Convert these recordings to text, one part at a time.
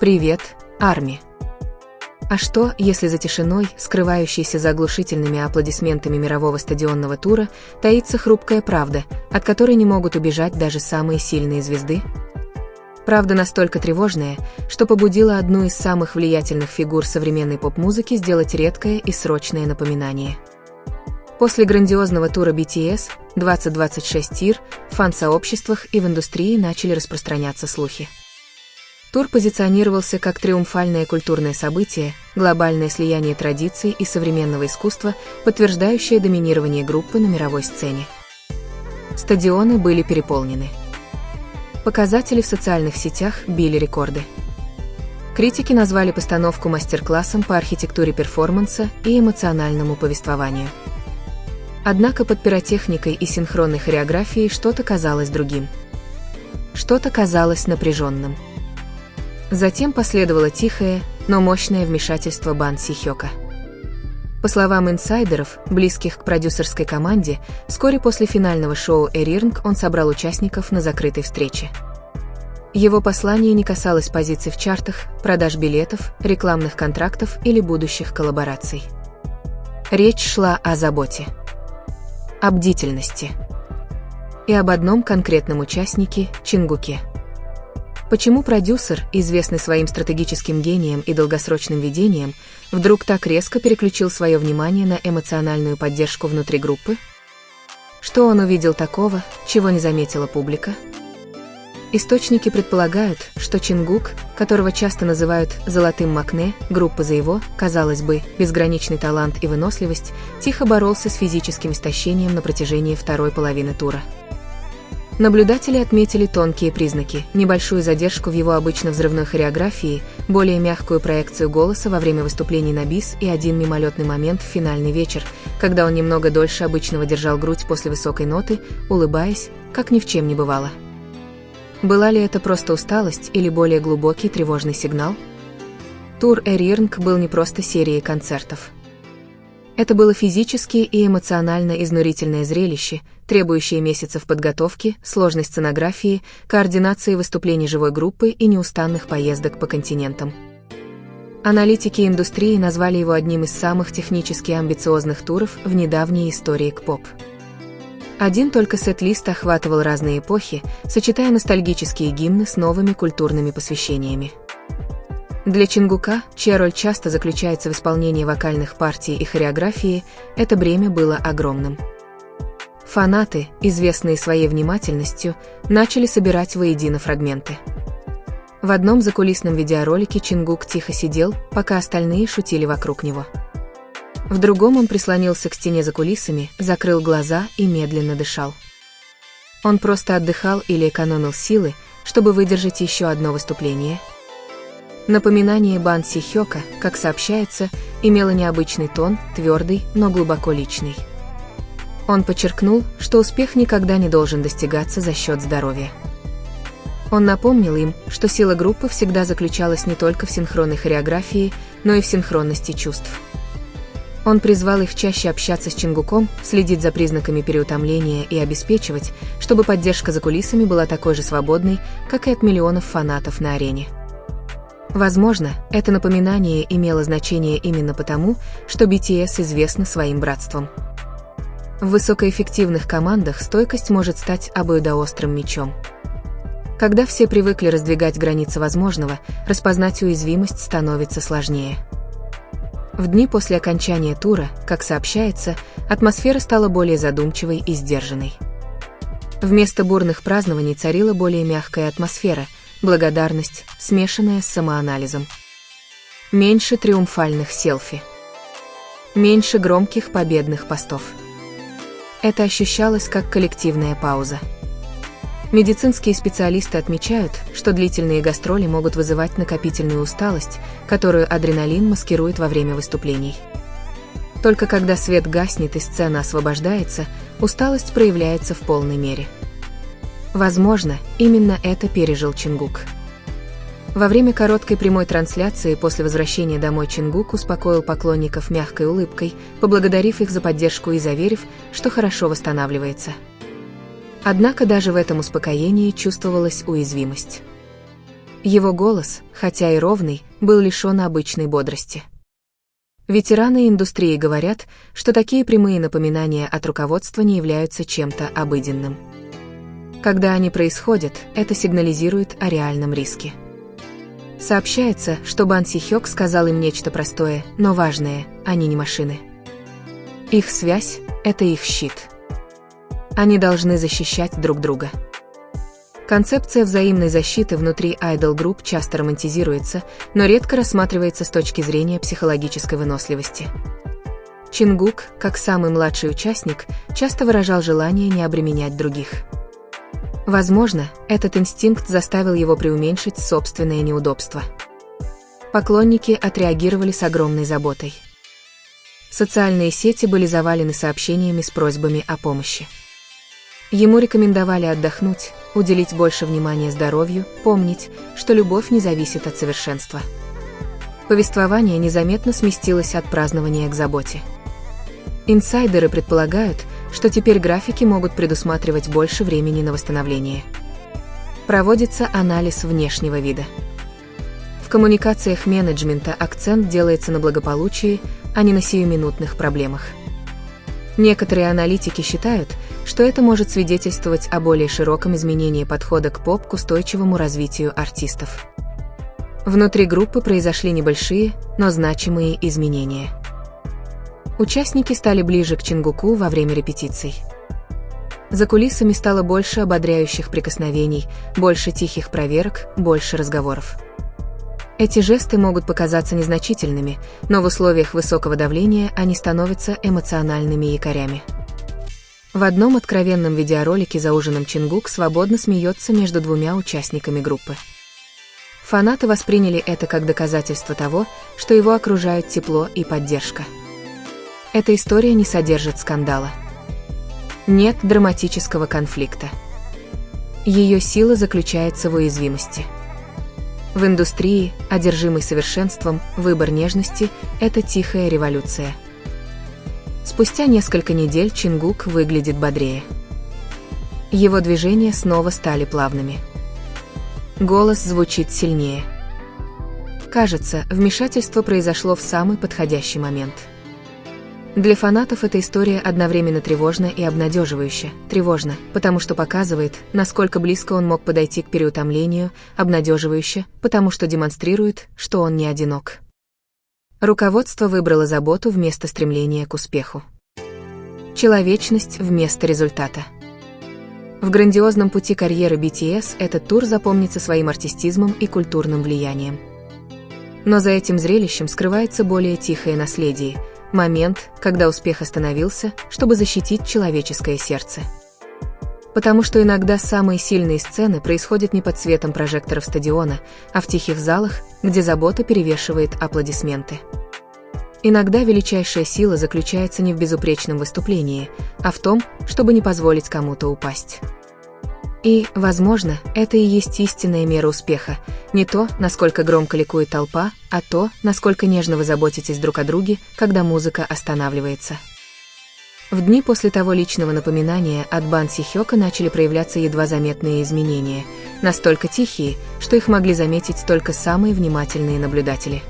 Привет, Арми. А что, если за тишиной, скрывающейся за оглушительными аплодисментами мирового стадионного тура, таится хрупкая правда, от которой не могут убежать даже самые сильные звезды? Правда настолько тревожная, что побудила одну из самых влиятельных фигур современной поп-музыки сделать редкое и срочное напоминание. После грандиозного тура BTS 2026 Тир в фан-сообществах и в индустрии начали распространяться слухи. Тур позиционировался как триумфальное культурное событие, глобальное слияние традиций и современного искусства, подтверждающее доминирование группы на мировой сцене. Стадионы были переполнены. Показатели в социальных сетях били рекорды. Критики назвали постановку мастер-классом по архитектуре перформанса и эмоциональному повествованию. Однако под пиротехникой и синхронной хореографией что-то казалось другим. Что-то казалось напряженным. Затем последовало тихое, но мощное вмешательство Бан Си Хёка. По словам инсайдеров, близких к продюсерской команде, вскоре после финального шоу Эрирнг он собрал участников на закрытой встрече. Его послание не касалось позиций в чартах, продаж билетов, рекламных контрактов или будущих коллабораций. Речь шла о заботе, о бдительности и об одном конкретном участнике – Чингуке. Почему продюсер, известный своим стратегическим гением и долгосрочным видением, вдруг так резко переключил свое внимание на эмоциональную поддержку внутри группы? Что он увидел такого, чего не заметила публика? Источники предполагают, что Чингук, которого часто называют «золотым Макне», группа за его, казалось бы, безграничный талант и выносливость, тихо боролся с физическим истощением на протяжении второй половины тура. Наблюдатели отметили тонкие признаки, небольшую задержку в его обычно взрывной хореографии, более мягкую проекцию голоса во время выступлений на бис и один мимолетный момент в финальный вечер, когда он немного дольше обычного держал грудь после высокой ноты, улыбаясь, как ни в чем не бывало. Была ли это просто усталость или более глубокий тревожный сигнал? Тур Эрирнг был не просто серией концертов. Это было физически и эмоционально изнурительное зрелище, требующее месяцев подготовки, сложной сценографии, координации выступлений живой группы и неустанных поездок по континентам. Аналитики индустрии назвали его одним из самых технически амбициозных туров в недавней истории К-поп. Один только сет-лист охватывал разные эпохи, сочетая ностальгические гимны с новыми культурными посвящениями. Для Чингука, чья роль часто заключается в исполнении вокальных партий и хореографии, это бремя было огромным. Фанаты, известные своей внимательностью, начали собирать воедино фрагменты. В одном закулисном видеоролике Чингук тихо сидел, пока остальные шутили вокруг него. В другом он прислонился к стене за кулисами, закрыл глаза и медленно дышал. Он просто отдыхал или экономил силы, чтобы выдержать еще одно выступление. Напоминание Бан Си Хёка, как сообщается, имело необычный тон, твердый, но глубоко личный. Он подчеркнул, что успех никогда не должен достигаться за счет здоровья. Он напомнил им, что сила группы всегда заключалась не только в синхронной хореографии, но и в синхронности чувств. Он призвал их чаще общаться с Чингуком, следить за признаками переутомления и обеспечивать, чтобы поддержка за кулисами была такой же свободной, как и от миллионов фанатов на арене. Возможно, это напоминание имело значение именно потому, что BTS известны своим братством. В высокоэффективных командах стойкость может стать обоюдоострым мечом. Когда все привыкли раздвигать границы возможного, распознать уязвимость становится сложнее. В дни после окончания тура, как сообщается, атмосфера стала более задумчивой и сдержанной. Вместо бурных празднований царила более мягкая атмосфера, благодарность, смешанная с самоанализом. Меньше триумфальных селфи. Меньше громких победных постов. Это ощущалось как коллективная пауза. Медицинские специалисты отмечают, что длительные гастроли могут вызывать накопительную усталость, которую адреналин маскирует во время выступлений. Только когда свет гаснет и сцена освобождается, усталость проявляется в полной мере. Возможно, именно это пережил Чингук. Во время короткой прямой трансляции после возвращения домой Чингук успокоил поклонников мягкой улыбкой, поблагодарив их за поддержку и заверив, что хорошо восстанавливается. Однако даже в этом успокоении чувствовалась уязвимость. Его голос, хотя и ровный, был лишён обычной бодрости. Ветераны индустрии говорят, что такие прямые напоминания от руководства не являются чем-то обыденным. Когда они происходят, это сигнализирует о реальном риске. Сообщается, что Бан Си-хёк сказал им нечто простое, но важное: они не машины. Их связь — это их щит. Они должны защищать друг друга. Концепция взаимной защиты внутри айдол-групп часто романтизируется, но редко рассматривается с точки зрения психологической выносливости. Чингук, как самый младший участник, часто выражал желание не обременять других. Возможно, этот инстинкт заставил его преуменьшить собственное неудобство. Поклонники отреагировали с огромной заботой. Социальные сети были завалены сообщениями с просьбами о помощи. Ему рекомендовали отдохнуть, уделить больше внимания здоровью, помнить, что любовь не зависит от совершенства. Повествование незаметно сместилось от празднования к заботе. Инсайдеры предполагают, что теперь графики могут предусматривать больше времени на восстановление. Проводится анализ внешнего вида. В коммуникациях менеджмента акцент делается на благополучии, а не на сиюминутных проблемах. Некоторые аналитики считают, что это может свидетельствовать о более широком изменении подхода к поп к устойчивому развитию артистов. Внутри группы произошли небольшие, но значимые изменения. Участники стали ближе к Чингуку во время репетиций. За кулисами стало больше ободряющих прикосновений, больше тихих проверок, больше разговоров. Эти жесты могут показаться незначительными, но в условиях высокого давления они становятся эмоциональными якорями. В одном откровенном видеоролике за ужином Чингук свободно смеется между двумя участниками группы. Фанаты восприняли это как доказательство того, что его окружают тепло и поддержка. Эта история не содержит скандала. Нет драматического конфликта. Ее сила заключается в уязвимости. В индустрии, одержимой совершенством, выбор нежности – это тихая революция. Спустя несколько недель Чингук выглядит бодрее. Его движения снова стали плавными. Голос звучит сильнее. Кажется, вмешательство произошло в самый подходящий момент. Для фанатов эта история одновременно тревожна и обнадеживающа. Тревожна, потому что показывает, насколько близко он мог подойти к переутомлению, обнадеживающе, потому что демонстрирует, что он не одинок. Руководство выбрало заботу вместо стремления к успеху. Человечность вместо результата. В грандиозном пути карьеры BTS этот тур запомнится своим артистизмом и культурным влиянием. Но за этим зрелищем скрывается более тихое наследие – момент, когда успех остановился, чтобы защитить человеческое сердце. Потому что иногда самые сильные сцены происходят не под светом прожекторов стадиона, а в тихих залах, где забота перевешивает аплодисменты. Иногда величайшая сила заключается не в безупречном выступлении, а в том, чтобы не позволить кому-то упасть. И, возможно, это и есть истинная мера успеха, не то, насколько громко ликует толпа, а то, насколько нежно вы заботитесь друг о друге, когда музыка останавливается. В дни после того личного напоминания от Бан Си-хёка начали проявляться едва заметные изменения, настолько тихие, что их могли заметить только самые внимательные наблюдатели.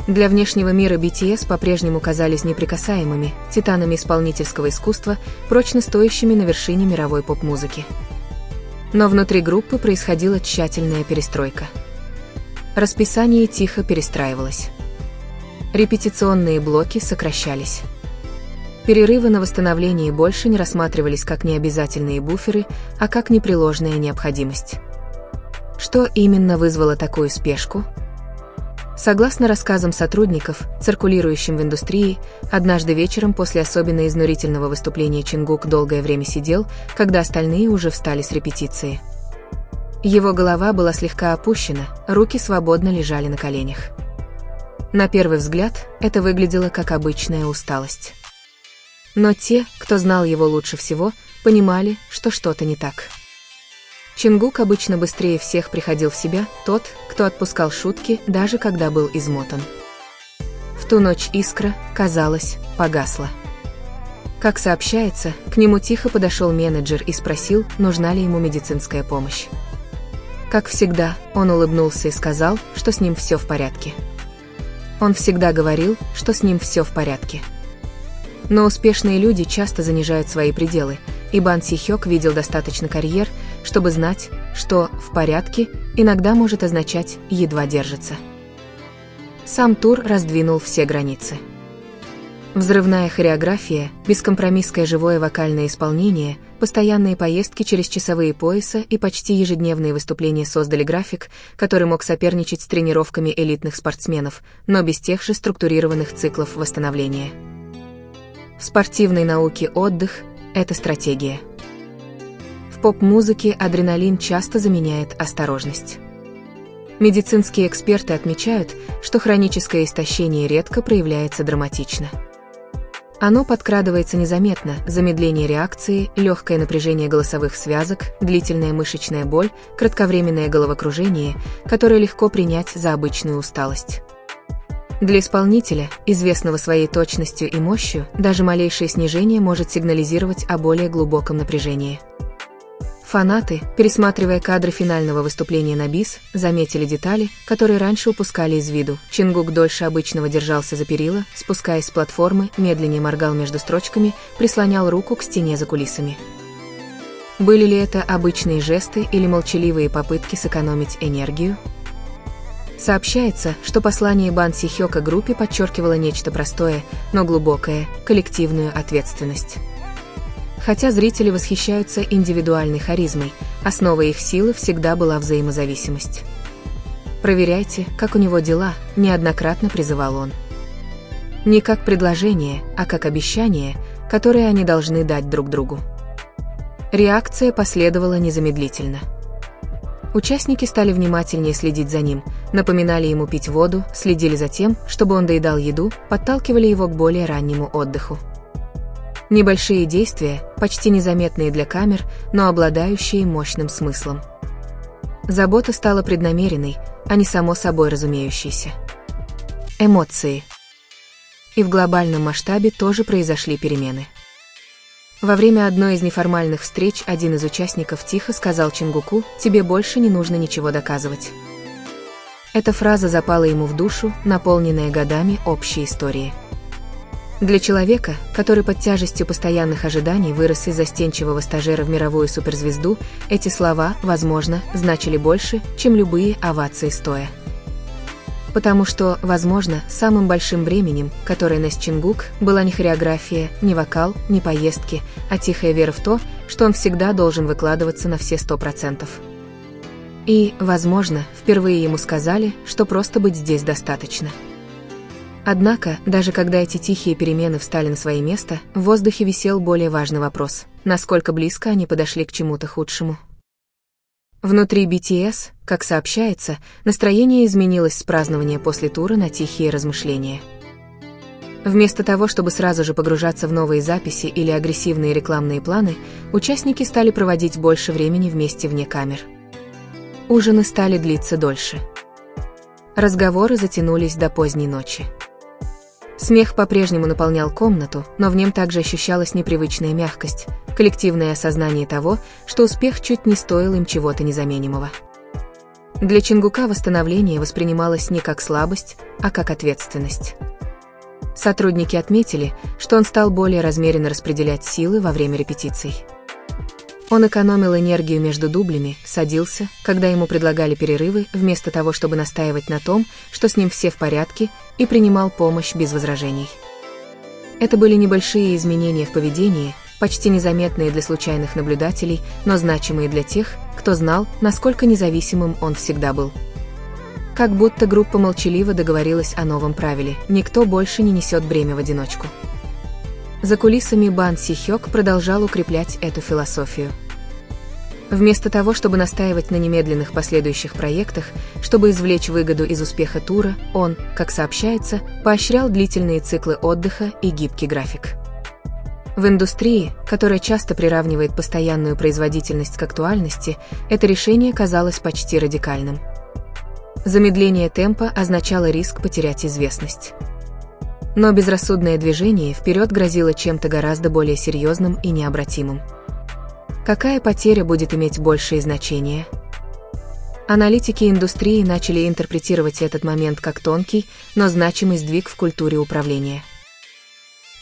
Для внешнего мира BTS по-прежнему казались неприкасаемыми, титанами исполнительского искусства, прочно стоящими на вершине мировой поп-музыки. Но внутри группы происходила тщательная перестройка. Расписание тихо перестраивалось. Репетиционные блоки сокращались. Перерывы на восстановление больше не рассматривались как необязательные буферы, а как непреложная необходимость. Что именно вызвало такую спешку? Согласно рассказам сотрудников, циркулирующим в индустрии, однажды вечером после особенно изнурительного выступления Чингук долгое время сидел, когда остальные уже встали с репетиции. Его голова была слегка опущена, руки свободно лежали на коленях. На первый взгляд, это выглядело как обычная усталость. Но те, кто знал его лучше всего, понимали, что что-то не так. Чингук обычно быстрее всех приходил в себя, тот, кто отпускал шутки, даже когда был измотан. В ту ночь искра, казалось, погасла. Как сообщается, к нему тихо подошел менеджер и спросил, нужна ли ему медицинская помощь. Как всегда, он улыбнулся и сказал, что с ним все в порядке. Он всегда говорил, что с ним все в порядке. Но успешные люди часто занижают свои пределы, и Бан Си-хёк видел достаточно карьер, чтобы знать, что «в порядке» иногда может означать «едва держится». Сам тур раздвинул все границы. Взрывная хореография, бескомпромиссное живое вокальное исполнение, постоянные поездки через часовые пояса и почти ежедневные выступления создали график, который мог соперничать с тренировками элитных спортсменов, но без тех же структурированных циклов восстановления. В спортивной науке отдых – это стратегия. В поп-музыке адреналин часто заменяет осторожность. Медицинские эксперты отмечают, что хроническое истощение редко проявляется драматично. Оно подкрадывается незаметно: замедление реакции, легкое напряжение голосовых связок, длительная мышечная боль, кратковременное головокружение, которое легко принять за обычную усталость. Для исполнителя, известного своей точностью и мощью, даже малейшее снижение может сигнализировать о более глубоком напряжении. Фанаты, пересматривая кадры финального выступления на бис, заметили детали, которые раньше упускали из виду. Чингук дольше обычного держался за перила, спускаясь с платформы, медленнее моргал между строчками, прислонял руку к стене за кулисами. Были ли это обычные жесты или молчаливые попытки сэкономить энергию? Сообщается, что послание Бан Си-хёка группе подчеркивало нечто простое, но глубокое – коллективную ответственность. Хотя зрители восхищаются индивидуальной харизмой, основой их силы всегда была взаимозависимость. «Проверяйте, как у него дела», – неоднократно призывал он. Не как предложение, а как обещание, которое они должны дать друг другу. Реакция последовала незамедлительно. Участники стали внимательнее следить за ним, напоминали ему пить воду, следили за тем, чтобы он доедал еду, подталкивали его к более раннему отдыху. Небольшие действия, почти незаметные для камер, но обладающие мощным смыслом. Забота стала преднамеренной, а не само собой разумеющейся. Эмоции. И в глобальном масштабе тоже произошли перемены. Во время одной из неформальных встреч один из участников тихо сказал Чингуку: «Тебе больше не нужно ничего доказывать». Эта фраза запала ему в душу, наполненная годами общей истории. Для человека, который под тяжестью постоянных ожиданий вырос из застенчивого стажера в мировую суперзвезду, эти слова, возможно, значили больше, чем любые овации стоя. Потому что, возможно, самым большим бременем, которое нес Чингук, была не хореография, не вокал, не поездки, а тихая вера в то, что он всегда должен выкладываться на все 100%. И, возможно, впервые ему сказали, что просто быть здесь достаточно. Однако, даже когда эти тихие перемены встали на свое место, в воздухе висел более важный вопрос: насколько близко они подошли к чему-то худшему. Внутри BTS, как сообщается, настроение изменилось с празднования после тура на тихие размышления. Вместо того, чтобы сразу же погружаться в новые записи или агрессивные рекламные планы, участники стали проводить больше времени вместе вне камер. Ужины стали длиться дольше. Разговоры затянулись до поздней ночи. Смех по-прежнему наполнял комнату, но в нем также ощущалась непривычная мягкость, коллективное осознание того, что успех чуть не стоил им чего-то незаменимого. Для Чингука восстановление воспринималось не как слабость, а как ответственность. Сотрудники отметили, что он стал более размеренно распределять силы во время репетиций. Он экономил энергию между дублями, садился, когда ему предлагали перерывы, вместо того, чтобы настаивать на том, что с ним все в порядке, и принимал помощь без возражений. Это были небольшие изменения в поведении, почти незаметные для случайных наблюдателей, но значимые для тех, кто знал, насколько независимым он всегда был. Как будто группа молчаливо договорилась о новом правиле: никто больше не несет бремя в одиночку. За кулисами Бан Си-хёк продолжал укреплять эту философию. Вместо того, чтобы настаивать на немедленных последующих проектах, чтобы извлечь выгоду из успеха тура, он, как сообщается, поощрял длительные циклы отдыха и гибкий график. В индустрии, которая часто приравнивает постоянную производительность к актуальности, это решение казалось почти радикальным. Замедление темпа означало риск потерять известность. Но безрассудное движение вперед грозило чем-то гораздо более серьезным и необратимым. Какая потеря будет иметь большее значение? Аналитики индустрии начали интерпретировать этот момент как тонкий, но значимый сдвиг в культуре управления.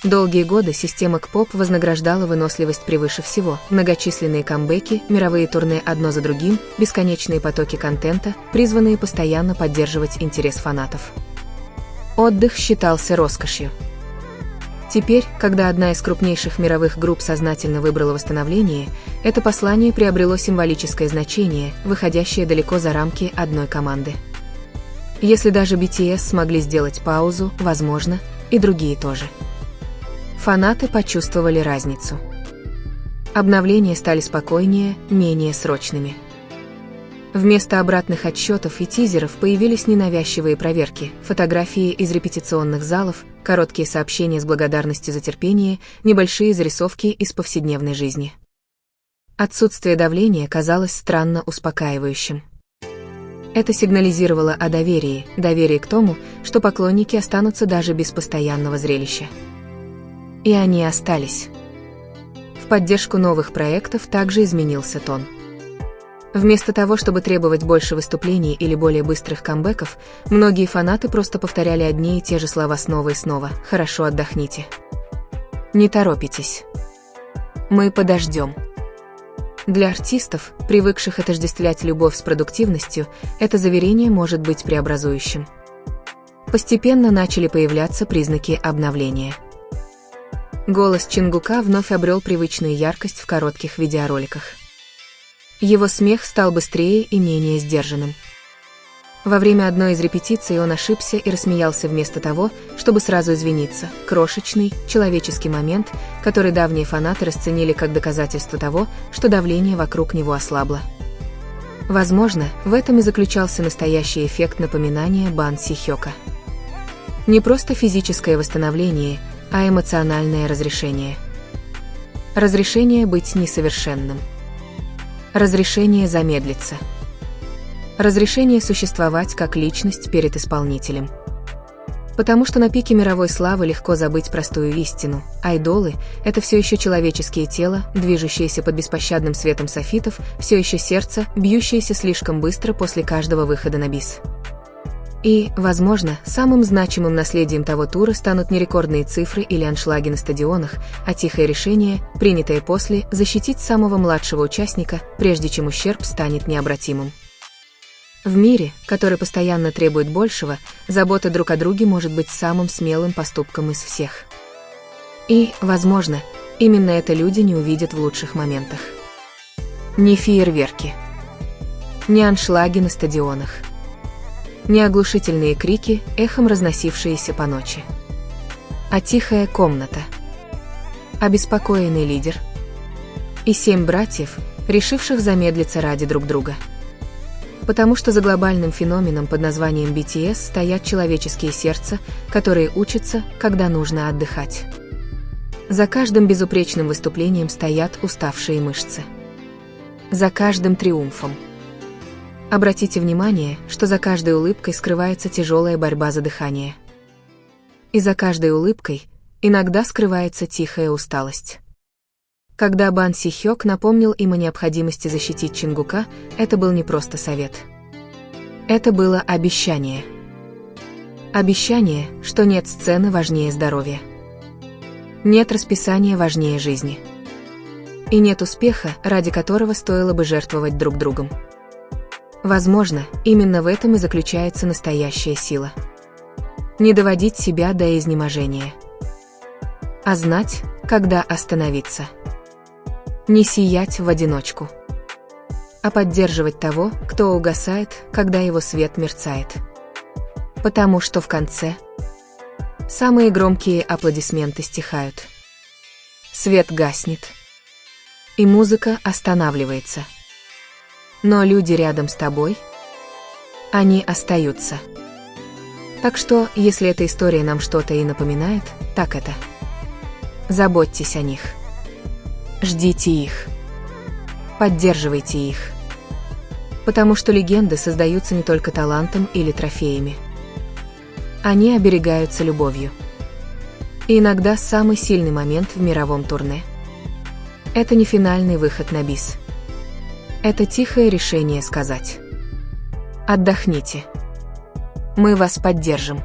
Долгие годы система K-pop вознаграждала выносливость превыше всего. Многочисленные камбэки, мировые турне одно за другим, бесконечные потоки контента, призванные постоянно поддерживать интерес фанатов. Отдых считался роскошью. Теперь, когда одна из крупнейших мировых групп сознательно выбрала восстановление, это послание приобрело символическое значение, выходящее далеко за рамки одной команды. Если даже BTS смогли сделать паузу, возможно, и другие тоже. Фанаты почувствовали разницу. Обновления стали спокойнее, менее срочными. Вместо обратных отсчетов и тизеров появились ненавязчивые проверки, фотографии из репетиционных залов, короткие сообщения с благодарностью за терпение, небольшие зарисовки из повседневной жизни. Отсутствие давления казалось странно успокаивающим. Это сигнализировало о доверии к тому, что поклонники останутся даже без постоянного зрелища. И они остались. В поддержку новых проектов также изменился тон. Вместо того, чтобы требовать больше выступлений или более быстрых камбэков, многие фанаты просто повторяли одни и те же слова снова и снова: «Хорошо отдохните». «Не торопитесь». «Мы подождем». Для артистов, привыкших отождествлять любовь с продуктивностью, это заверение может быть преобразующим. Постепенно начали появляться признаки обновления. Голос Чингука вновь обрел привычную яркость в коротких видеороликах. Его смех стал быстрее и менее сдержанным. Во время одной из репетиций он ошибся и рассмеялся вместо того, чтобы сразу извиниться. Крошечный, человеческий момент, который давние фанаты расценили как доказательство того, что давление вокруг него ослабло. Возможно, в этом и заключался настоящий эффект напоминания Бан Си Хёка. Не просто физическое восстановление, а эмоциональное разрешение. Разрешение быть несовершенным. Разрешение замедлиться. Разрешение существовать как личность перед исполнителем. Потому что на пике мировой славы легко забыть простую истину. Айдолы — это все еще человеческие тела, движущиеся под беспощадным светом софитов, все еще сердце, бьющееся слишком быстро после каждого выхода на бис. И, возможно, самым значимым наследием того тура станут не рекордные цифры или аншлаги на стадионах, а тихое решение, принятое после, защитить самого младшего участника, прежде чем ущерб станет необратимым. В мире, который постоянно требует большего, забота друг о друге может быть самым смелым поступком из всех. И, возможно, именно это люди не увидят в лучших моментах. Не фейерверки. Не аншлаги на стадионах. Не оглушительные крики, эхом разносившиеся по ночи. А тихая комната. Обеспокоенный лидер. И 7 братьев, решивших замедлиться ради друг друга. Потому что за глобальным феноменом под названием BTS стоят человеческие сердца, которые учатся, когда нужно отдыхать. За каждым безупречным выступлением стоят уставшие мышцы. За каждым триумфом. Обратите внимание, что за каждой улыбкой скрывается тяжелая борьба за дыхание. И за каждой улыбкой иногда скрывается тихая усталость. Когда Бан Си Хёк напомнил им о необходимости защитить Чингука, это был не просто совет. Это было обещание. Обещание, что нет сцены важнее здоровья. Нет расписания важнее жизни. И нет успеха, ради которого стоило бы жертвовать друг другом. Возможно, именно в этом и заключается настоящая сила. Не доводить себя до изнеможения. А знать, когда остановиться. Не сиять в одиночку. А поддерживать того, кто угасает, когда его свет мерцает. Потому что в конце самые громкие аплодисменты стихают. Свет гаснет. И музыка останавливается. Но люди рядом с тобой, они остаются. Так что, если эта история нам что-то и напоминает, так это. Заботьтесь о них. Ждите их. Поддерживайте их. Потому что легенды создаются не только талантом или трофеями. Они оберегаются любовью. И иногда самый сильный момент в мировом турне – это не финальный выход на бис. Это тихое решение сказать: Отдохните. Мы вас поддержим.